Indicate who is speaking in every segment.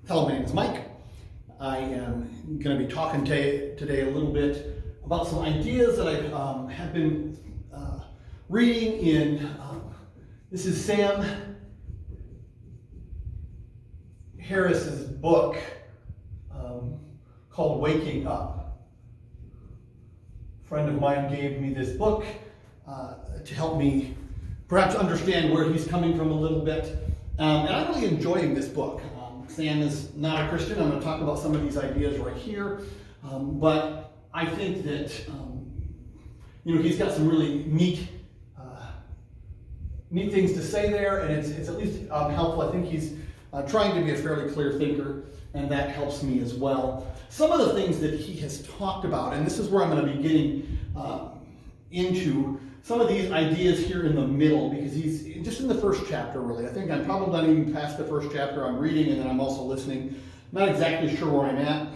Speaker 1: Hello, my name is Mike. I am going to be talking today a little bit about some ideas that I have been reading in. This is Sam Harris's book called Waking Up. A friend of mine gave me this book to help me perhaps understand where he's coming from a little bit. And I'm really enjoying this book. Sam is not a Christian. I'm going to talk about some of these ideas right here. But I think that, he's got some really neat things to say there, and it's at least helpful. I think he's trying to be a fairly clear thinker, and that helps me as well. Some of the things that he has talked about, and this is where I'm going to be getting into some of these ideas here in the middle, because he's just in the first chapter, really. I think I'm probably not even past the first chapter. I'm reading and then I'm also listening. Not exactly sure where I'm at,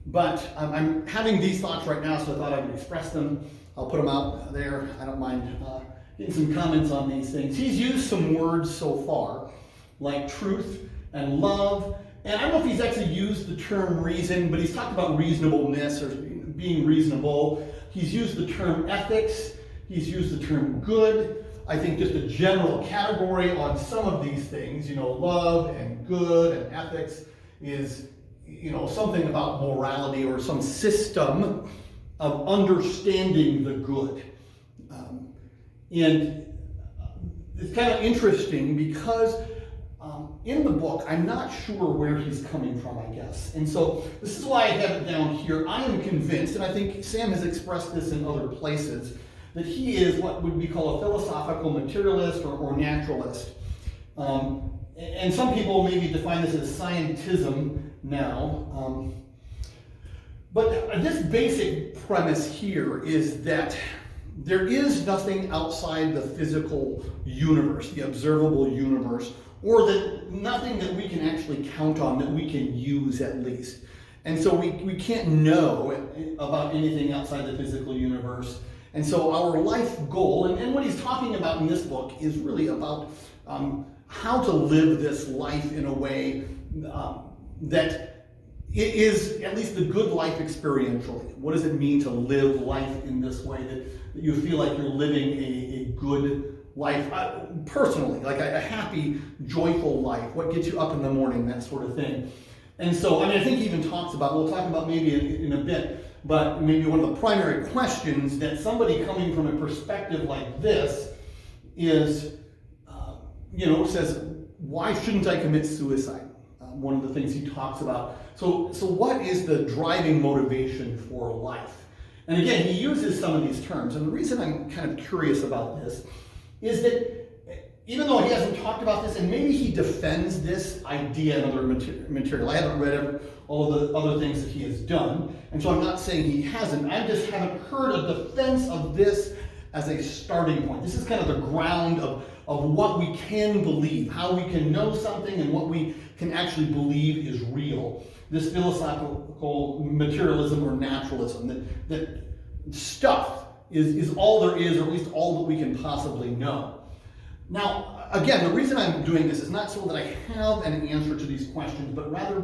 Speaker 1: but I'm having these thoughts right now, so I thought I would express them. I'll put them out there. I don't mind getting some comments on these things. He's used some words so far, like truth and love. And I don't know if he's actually used the term reason, but he's talked about reasonableness or being reasonable. He's used the term ethics. He's used the term good. I think just a general category on some of these things, love and good and ethics is, something about morality or some system of understanding the good. And it's kind of interesting because in the book, I'm not sure where he's coming from, I guess. And so this is why I have it down here. I am convinced, and I think Sam has expressed this in other places, that he is what would be called a philosophical materialist or naturalist. And some people maybe define this as scientism now. But this basic premise here is that there is nothing outside the physical universe, the observable universe, or that nothing that we can actually count on, that we can use at least. And so we can't know about anything outside the physical universe. And so our life goal, and what he's talking about in this book, is really about how to live this life in a way that it is at least the good life experientially. What does it mean to live life in this way that you feel like you're living a good life personally, like a happy, joyful life? What gets you up in the morning, that sort of thing. And so, I think he even talks about, we'll talk about maybe in a bit, but maybe one of the primary questions that somebody coming from a perspective like this is, says, why shouldn't I commit suicide? One of the things he talks about. So what is the driving motivation for life? And again, he uses some of these terms. And the reason I'm kind of curious about this is that even though he hasn't talked about this, and maybe he defends this idea in other material. I haven't read all the other things that he has done, and so I'm not saying he hasn't. I just haven't heard a defense of this as a starting point. This is kind of the ground of what we can believe, how we can know something and what we can actually believe is real. This philosophical materialism or naturalism, that stuff is all there is, or at least all that we can possibly know. Now, again, the reason I'm doing this is not so that I have an answer to these questions, but rather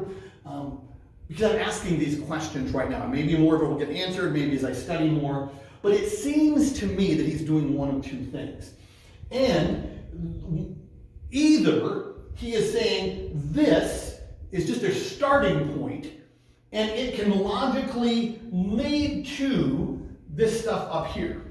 Speaker 1: because I'm asking these questions right now. Maybe more of it will get answered, maybe as I study more, but it seems to me that he's doing one of two things. And either he is saying this is just a starting point, and it can logically lead to this stuff up here.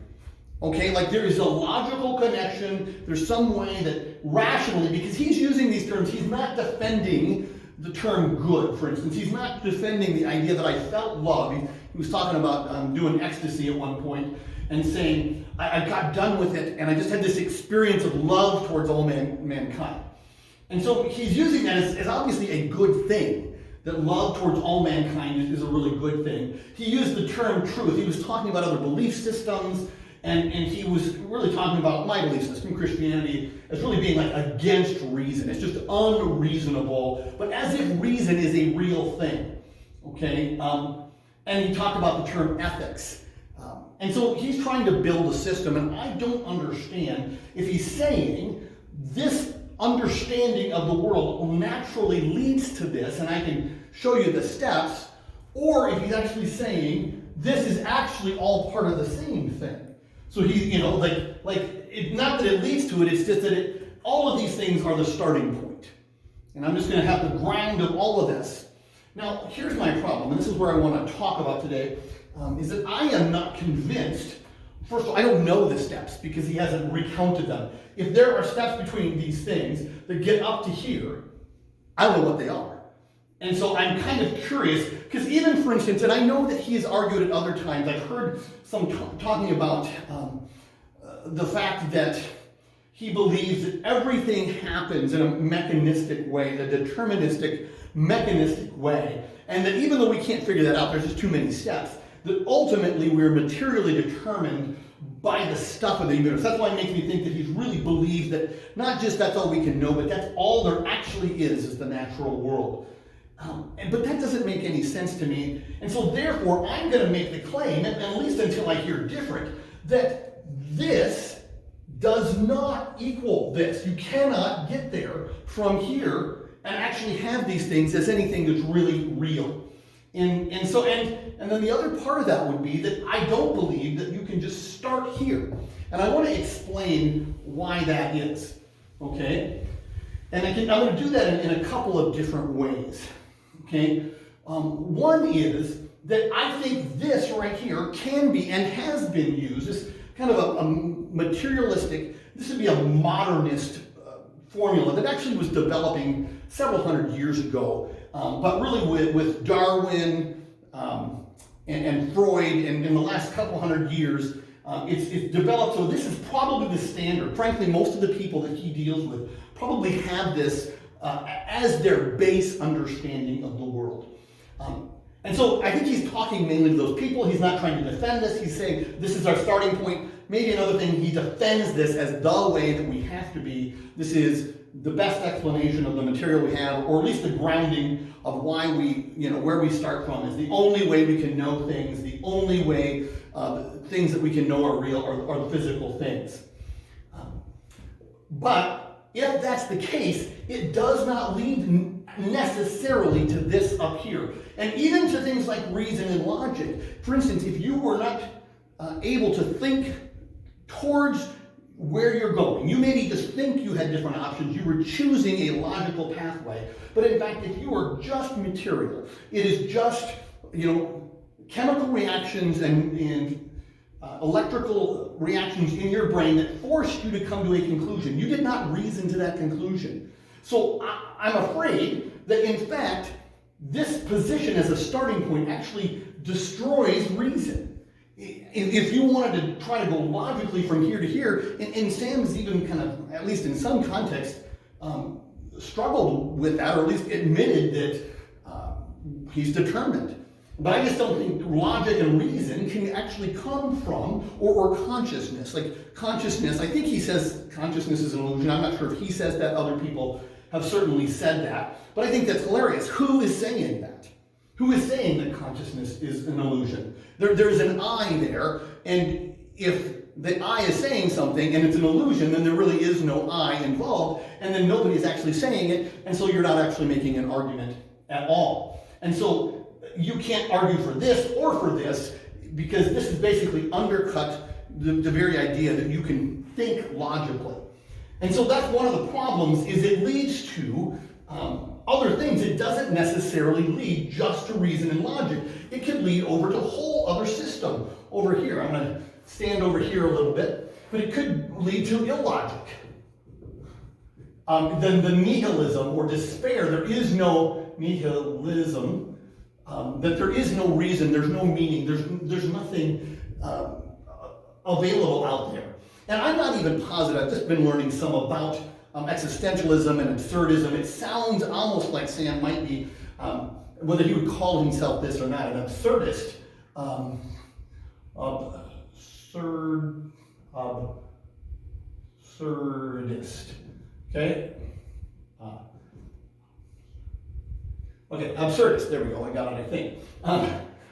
Speaker 1: Okay, like there is a logical connection, there's some way that rationally, because he's using these terms, he's not defending the term good, for instance. He's not defending the idea that I felt love. He was talking about doing ecstasy at one point and saying, I got done with it and I just had this experience of love towards all mankind. And so he's using that as obviously a good thing, that love towards all mankind is a really good thing. He used the term truth. He was talking about other belief systems, and he was really talking about my belief system, Christianity, as really being like against reason. It's just unreasonable, but as if reason is a real thing, okay? And he talked about the term ethics. And so he's trying to build a system, and I don't understand if he's saying this understanding of the world naturally leads to this, and I can show you the steps, or if he's actually saying this is actually all part of the same thing. So he, not that it leads to it, it's just that all of these things are the starting point. And I'm just going to have the ground of all of this. Now, here's my problem, and this is where I want to talk about today, is that I am not convinced. First of all, I don't know the steps because he hasn't recounted them. If there are steps between these things that get up to here, I don't know what they are. And so I'm kind of curious, because even, for instance, and I know that he has argued at other times, I've heard some talking about the fact that he believes that everything happens in a mechanistic way, a deterministic, mechanistic way, and that even though we can't figure that out, there's just too many steps, that ultimately we're materially determined by the stuff of the universe. That's why it makes me think that he really believes that not just that's all we can know, but that's all there actually is the natural world. But that doesn't make any sense to me, and so therefore I'm going to make the claim, at least until I hear different, that this does not equal this. You cannot get there from here and actually have these things as anything that's really real. And then the other part of that would be that I don't believe that you can just start here. And I want to explain why that is. Okay? And I'm going to do that in a couple of different ways. Okay? One is that I think this right here can be and has been used as kind of a materialistic, this would be a modernist formula that actually was developing several hundred years ago, but really with Darwin and Freud, and in the last couple hundred years, it's developed. So this is probably the standard. Frankly, most of the people that he deals with probably have this as their base understanding of the world. And so I think he's talking mainly to those people. He's not trying to defend this. He's saying this is our starting point. Maybe another thing, he defends this as the way that we have to be. This is the best explanation of the material we have, or at least the grounding of why we, where we start from is the only way we can know things, the only way things that we can know are real are the physical things. But if that's the case, it does not lead necessarily to this up here. And even to things like reason and logic. For instance, if you were not able to think towards where you're going, you maybe just think you had different options, you were choosing a logical pathway, but in fact, if you are just material, it is just, chemical reactions and electrical reactions in your brain that forced you to come to a conclusion. You did not reason to that conclusion. So I'm afraid that, in fact, this position as a starting point actually destroys reason. If you wanted to try to go logically from here to here, and Sam's even kind of, at least in some context, struggled with that, or at least admitted that he's determined. But I just don't think logic and reason can actually come from, or consciousness. Like consciousness, I think he says consciousness is an illusion. I'm not sure if he says that. Other people have certainly said that. But I think that's hilarious. Who is saying that? Who is saying that consciousness is an illusion? There's an I there, and if the I is saying something and it's an illusion, then there really is no I involved, and then nobody is actually saying it, and so you're not actually making an argument at all. And so you can't argue for this or for this, because this is basically undercut the very idea that you can think logically. And so that's one of the problems, is it leads to other things. It doesn't necessarily lead just to reason and logic. It could lead over to a whole other system over here. I'm going to stand over here a little bit, but it could lead to illogic. Then the nihilism or despair. There is no nihilism. That there is no reason, there's no meaning, there's nothing available out there. And I'm not even positive. I've just been learning some about existentialism and absurdism. It sounds almost like Sam might be, whether he would call himself this or not, an absurdist. Absurdist. Okay? Okay, absurdist. There we go. I got it, I think.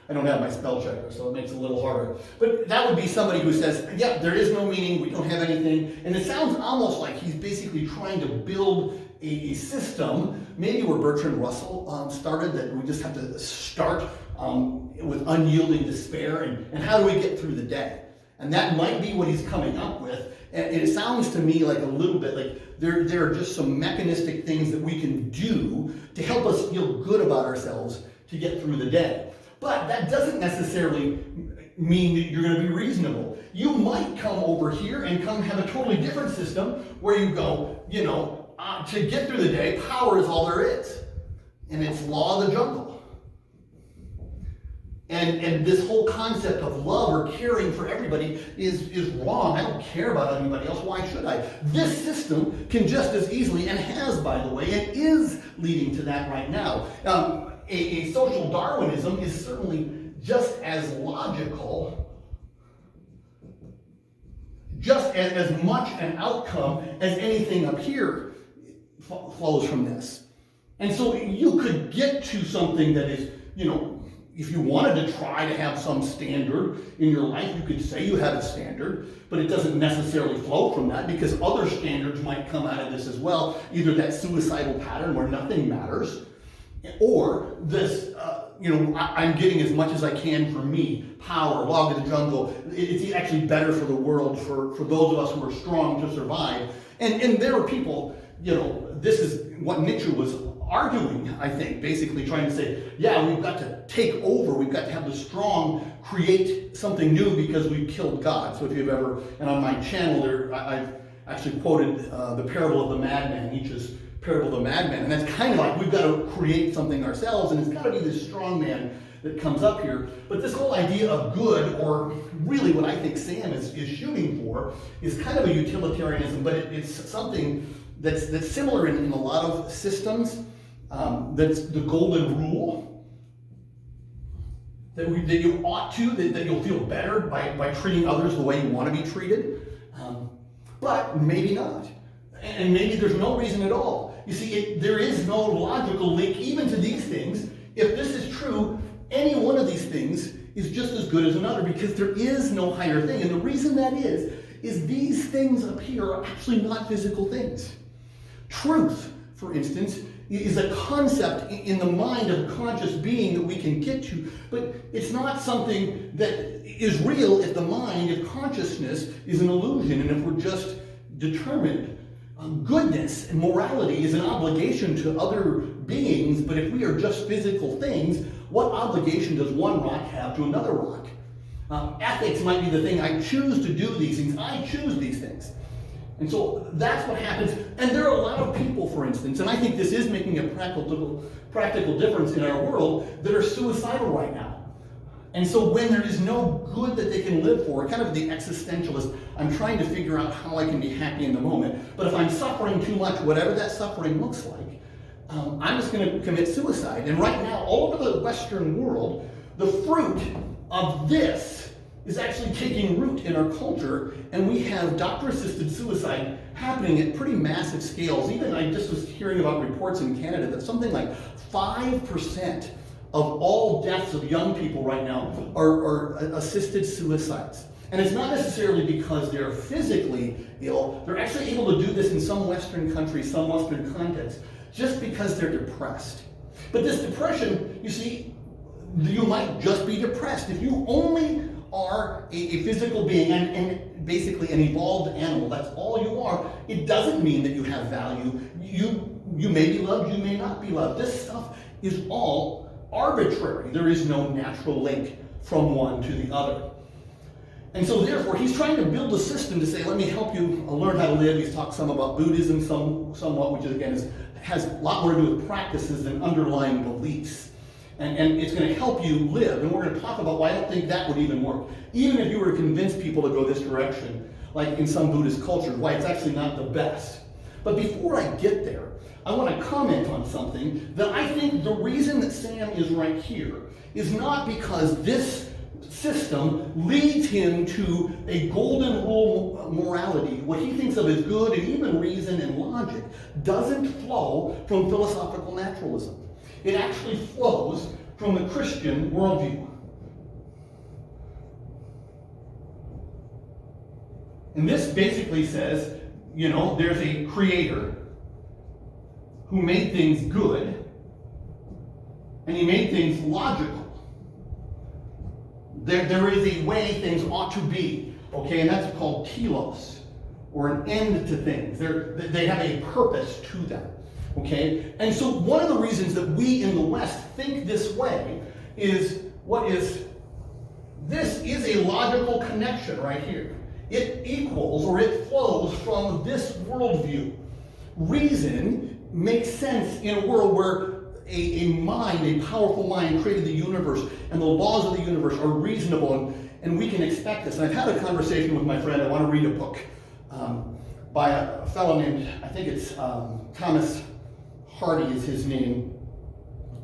Speaker 1: I don't have my spell checker, so it makes it a little harder. But that would be somebody who says, yeah, there is no meaning, we don't have anything. And it sounds almost like he's basically trying to build a system, maybe where Bertrand Russell started, that we just have to start with unyielding despair, and how do we get through the day? And that might be what he's coming up with. And it sounds to me like a little bit like there are just some mechanistic things that we can do to help us feel good about ourselves to get through the day. But that doesn't necessarily mean that you're going to be reasonable. You might come over here and come have a totally different system where you go, to get through the day, power is all there is. And it's law of the jungle. And this whole concept of love or caring for everybody is wrong. I don't care about anybody else. Why should I? This system can just as easily, and has, by the way, and is leading to that right now. A social Darwinism is certainly just as logical, just as much an outcome as anything up here flows from this. And so you could get to something that is, if you wanted to try to have some standard in your life, you could say you have a standard, but it doesn't necessarily flow from that, because other standards might come out of this as well. Either that suicidal pattern where nothing matters, or this, I'm getting as much as I can for me, power, law of the jungle. It's actually better for the world, for those of us who are strong to survive. And there are people, this is what Nietzsche was arguing, I think, basically trying to say, yeah, we've got to take over, we've got to have the strong create something new because we've killed God. So if you've ever, and on my channel there, I've actually quoted the parable of the madman, Nietzsche's parable of the madman, and that's kind of like we've got to create something ourselves, and it's got to be this strong man that comes up here. But this whole idea of good, or really what I think Sam is shooting for, is kind of a utilitarianism, but it's something that's similar in a lot of systems. That's the golden rule, that you ought to, that you'll feel better by treating others the way you want to be treated, but maybe not. And maybe there's no reason at all. You see, there is no logical link even to these things. If this is true, any one of these things is just as good as another, because there is no higher thing. And the reason that is these things up here are actually not physical things. Truth, for instance, is a concept in the mind of a conscious being that we can get to, but it's not something that is real if the mind, if consciousness is an illusion, and if we're just determined. Goodness and morality is an obligation to other beings, but if we are just physical things, what obligation does one rock have to another rock? Ethics might be the thing. I choose to do these things. I choose these things. And so that's what happens. And there are a lot of people, for instance, and I think this is making a practical difference in our world, that are suicidal right now. And so when there is no good that they can live for, kind of the existentialist, I'm trying to figure out how I can be happy in the moment. But if I'm suffering too much, whatever that suffering looks like, I'm just going to commit suicide. And right now, all over the Western world, the fruit of this is actually taking root in our culture, and we have doctor-assisted suicide happening at pretty massive scales. Even I just was hearing about reports in Canada that something like 5% of all deaths of young people right now are assisted suicides. And it's not necessarily because they're physically ill. They're actually able to do this in some Western countries, some Western contexts, just because they're depressed. But this depression, you see, you might just be depressed. If you only are a physical being and basically an evolved animal, that's all you are, it doesn't mean that you have value. You may be loved, you may not be loved. This stuff is all arbitrary. There is no natural link from one to the other. And so therefore, he's trying to build a system to say, let me help you learn how to live. He's talked some about Buddhism, somewhat, which again has a lot more to do with practices than underlying beliefs. And it's going to help you live. And we're going to talk about why I don't think that would even work. Even if you were to convince people to go this direction, like in some Buddhist cultures, why it's actually not the best. But before I get there, I want to comment on something that I think the reason that Sam is right here is not because this system leads him to a golden rule morality. What he thinks of as good and even reason and logic doesn't flow from philosophical naturalism. It actually flows from the Christian worldview. And this basically says, there's a creator who made things good, and he made things logical. There is a way things ought to be, okay, and that's called telos, or an end to things. They have a purpose to them, okay? And so one of the reasons that we in the West think this way is this is a logical connection right here. It equals, or it flows from this worldview. Reason makes sense in a world where a powerful mind created the universe, and the laws of the universe are reasonable, and we can expect this. And I've had a conversation with my friend. I want to read a book by a fellow named, I think it's Thomas Hardy is his name,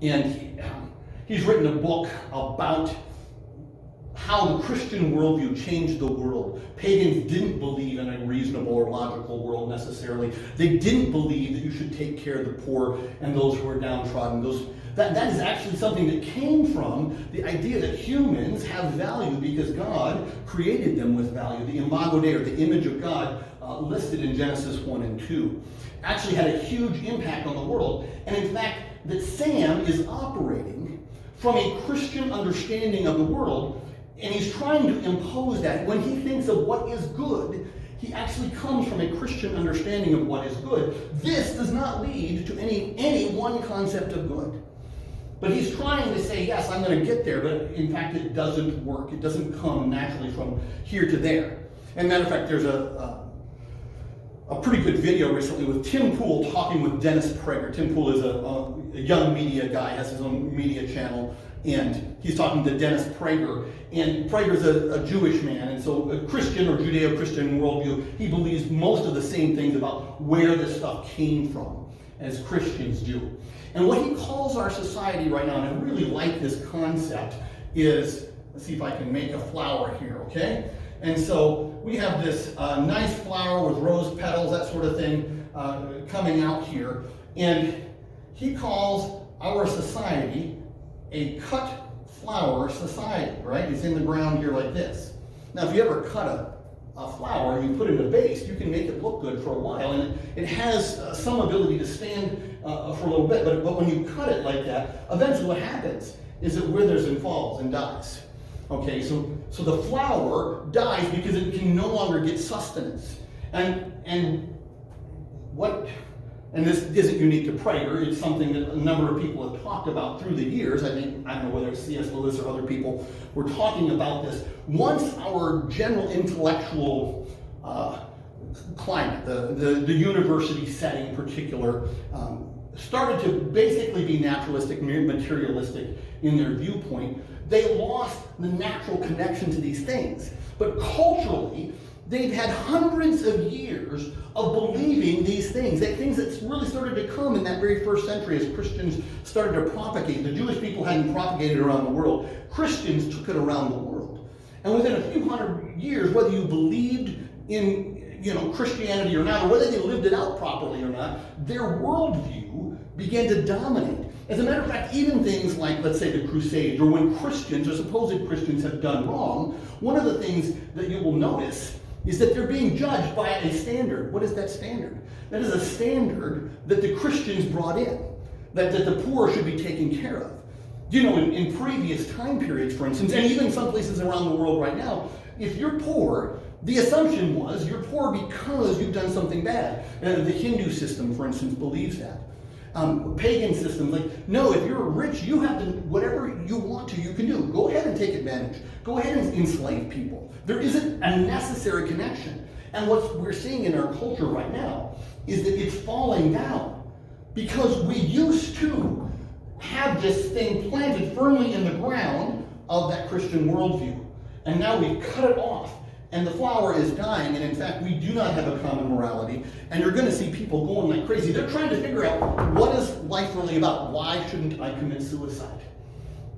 Speaker 1: and he's written a book about how the Christian worldview changed the world. Pagans didn't believe in a reasonable or logical world necessarily. They didn't believe that you should take care of the poor and those who are downtrodden. That is actually something that came from the idea that humans have value because God created them with value. The imago Dei, or the image of God, listed in Genesis 1 and 2, actually had a huge impact on the world. And in fact, that Sam is operating from a Christian understanding of the world, and he's trying to impose that. When he thinks of what is good, he actually comes from a Christian understanding of what is good. This does not lead to any one concept of good. But he's trying to say, yes, I'm going to get there, but in fact it doesn't work. It doesn't come naturally from here to there. And matter of fact, there's a pretty good video recently with Tim Pool talking with Dennis Prager. Tim Pool is a young media guy, has his own media channel, and he's talking to Dennis Prager. And Prager's a Jewish man, and so a Christian or Judeo-Christian worldview, he believes most of the same things about where this stuff came from as Christians do. And what he calls our society right now, and I really like this concept, is, let's see if I can make a flower here, okay? And so we have this nice flower with rose petals, that sort of thing, coming out here. And he calls our society a cut flower society, right? It's in the ground here like this. Now, if you ever cut a flower and you put it in a vase, you can make it look good for a while, and it has some ability to stand for a little bit, but when you cut it like that, eventually what happens is it withers and falls and dies. Okay, so the flower dies because it can no longer get sustenance. And this isn't unique to Prager. It's something that a number of people have talked about through the years. I don't know whether it's C.S. Lewis or other people were talking about this. Once our general intellectual climate, the university setting in particular, started to basically be naturalistic, materialistic in their viewpoint, they lost the natural connection to these things. But culturally, they've had hundreds of years of believing these things, things that really started to come in that very first century as Christians started to propagate. The Jewish people hadn't propagated around the world. Christians took it around the world. And within a few hundred years, whether you believed in Christianity or not, or whether they lived it out properly or not, their worldview began to dominate. As a matter of fact, even things like, let's say, the Crusades, or when Christians or supposed Christians have done wrong, one of the things that you will notice is that they're being judged by a standard. What is that standard? That is a standard that the Christians brought in, that the poor should be taken care of. In previous time periods, for instance, and even some places around the world right now, if you're poor, the assumption was you're poor because you've done something bad. The Hindu system, for instance, believes that. Pagan systems, like, no, if you're rich, you have to, whatever you want to, you can do. Go ahead and take advantage. Go ahead and enslave people. There isn't a necessary connection. And what we're seeing in our culture right now is that it's falling down because we used to have this thing planted firmly in the ground of that Christian worldview. And now we've cut it off. And the flower is dying, and in fact, we do not have a common morality, and you're going to see people going like crazy. They're trying to figure out, what is life really about? Why shouldn't I commit suicide?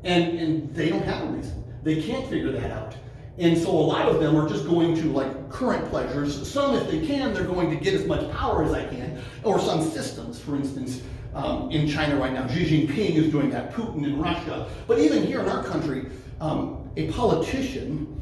Speaker 1: And they don't have a reason. They can't figure that out. And so a lot of them are just going to like current pleasures. Some, if they can, they're going to get as much power as I can, or some systems, for instance, in China right now. Xi Jinping is doing that, Putin in Russia. But even here in our country, a politician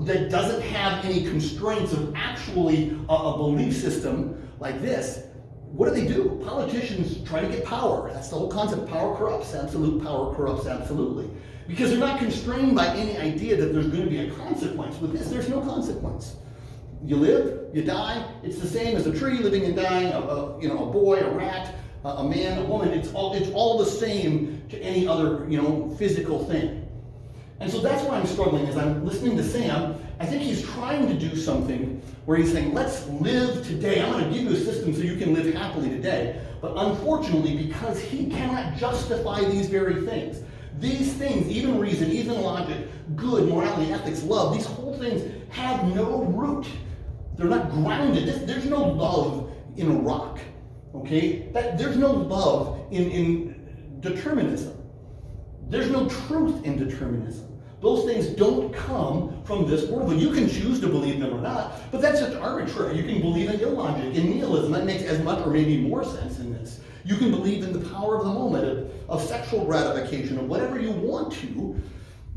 Speaker 1: that doesn't have any constraints of actually a belief system like this, what do? Politicians try to get power. That's the whole concept. Power corrupts. Absolute power corrupts absolutely. Because they're not constrained by any idea that there's going to be a consequence. With this, there's no consequence. You live, you die. It's the same as a tree living and dying, a boy, a rat, a man, a woman. It's all the same to any other, physical thing. And so that's why I'm struggling as I'm listening to Sam. I think he's trying to do something where he's saying, let's live today. I'm going to give you a system so you can live happily today. But unfortunately, because he cannot justify these very things, even reason, even logic, good, morality, ethics, love, these whole things have no root. They're not grounded. There's no love in a rock, okay? There's no love in determinism. There's no truth in determinism. Those things don't come from this world. You can choose to believe them or not, but that's just arbitrary. You can believe in illogic, in nihilism. That makes as much or maybe more sense in this. You can believe in the power of the moment, of sexual gratification, of whatever you want to.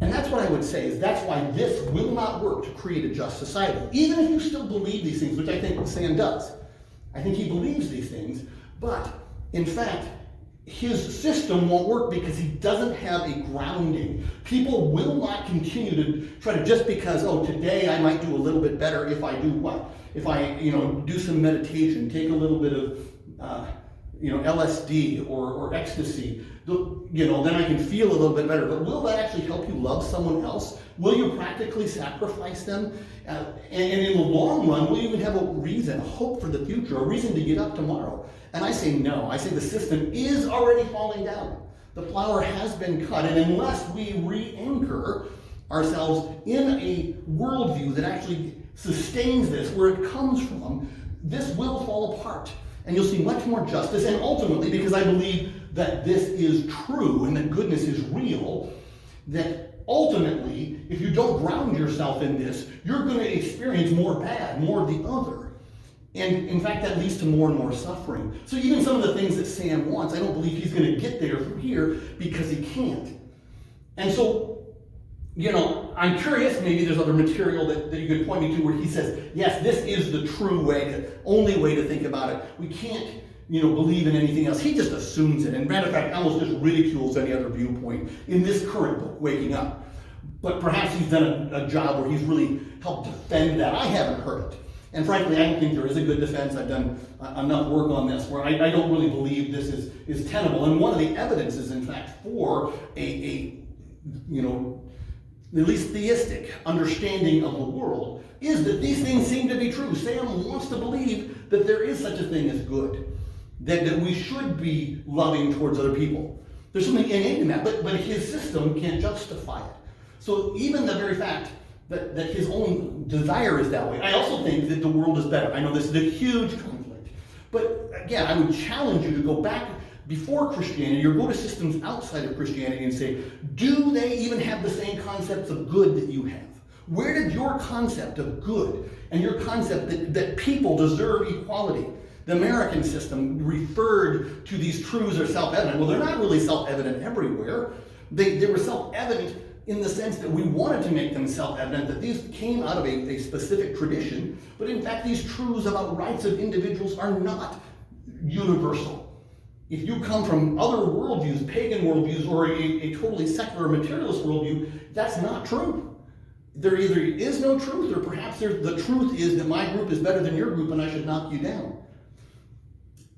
Speaker 1: And that's what I would say, is that's why this will not work to create a just society. Even if you still believe these things, which I think Sam does. I think he believes these things, but in fact, his system won't work because he doesn't have a grounding. People will not continue to try to, just because, today I might do a little bit better if I do what? If I, do some meditation, take a little bit of, LSD or ecstasy, then I can feel a little bit better. But will that actually help you love someone else? Will you practically sacrifice them? And in the long run, will you even have a reason, a hope for the future, a reason to get up tomorrow? And I say no. I say the system is already falling down. The flower has been cut, and unless we re-anchor ourselves in a worldview that actually sustains this, where it comes from, this will fall apart. And you'll see much more justice, and ultimately, because I believe that this is true and that goodness is real, that ultimately, if you don't ground yourself in this, you're going to experience more bad, more of the other. And in fact, that leads to more and more suffering. So even some of the things that Sam wants, I don't believe he's going to get there from here because he can't. And so, I'm curious, maybe there's other material that you could point me to where he says, yes, this is the true way, only way to think about it. We can't, believe in anything else. He just assumes it. And matter of fact, almost just ridicules any other viewpoint in this current book, Waking Up. But perhaps he's done a job where he's really helped defend that. I haven't heard it. And frankly, I don't think there is a good defense. I've done enough work on this where I don't really believe this is tenable. And one of the evidences, in fact, for at least theistic understanding of the world is that these things seem to be true. Sam wants to believe that there is such a thing as good, that we should be loving towards other people. There's something innate in that, but his system can't justify it. So even the very fact that his own desire is that way, I also think that the world is better. I know this is a huge conflict, but again, I would challenge you to go back before Christianity or go to systems outside of Christianity and say, do they even have the same concepts of good that you have? Where did your concept of good and your concept that people deserve equality? The American system referred to these truths as self-evident. Well, they're not really self-evident everywhere. They were self-evident in the sense that we wanted to make them self-evident, that these came out of a specific tradition, but in fact these truths about rights of individuals are not universal. If you come from other worldviews, pagan worldviews, or a totally secular materialist worldview, that's not true. There either is no truth, or perhaps the truth is that my group is better than your group and I should knock you down.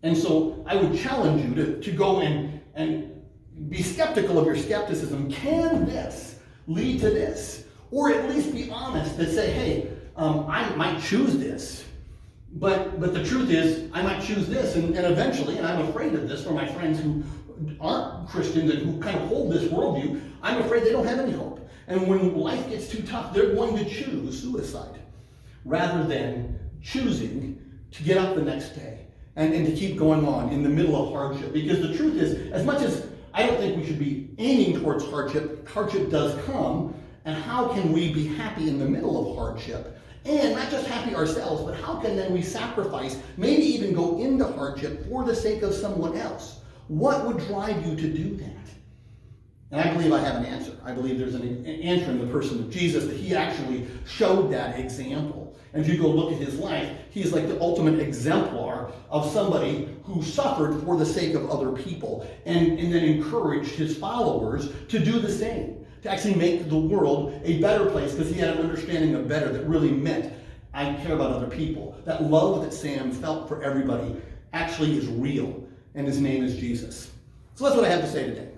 Speaker 1: And so I would challenge you to go and be skeptical of your skepticism. Can this lead to this? Or at least be honest and say, hey, I might choose this. But the truth is, I might choose this, and eventually, and I'm afraid of this for my friends who aren't Christians and who kind of hold this worldview, I'm afraid they don't have any hope. And when life gets too tough, they're going to choose suicide rather than choosing to get up the next day and to keep going on in the middle of hardship. Because the truth is, as much as I don't think we should be aiming towards hardship, hardship does come, and how can we be happy in the middle of hardship? And not just happy ourselves, but how can then we sacrifice, maybe even go into hardship for the sake of someone else? What would drive you to do that? And I believe I have an answer. I believe there's an answer in the person of Jesus, that he actually showed that example. And if you go look at his life, he is like the ultimate exemplar of somebody who suffered for the sake of other people and then encouraged his followers to do the same, to actually make the world a better place, because he had an understanding of better that really meant I care about other people. That love that Sam felt for everybody actually is real, and his name is Jesus. So that's what I have to say today.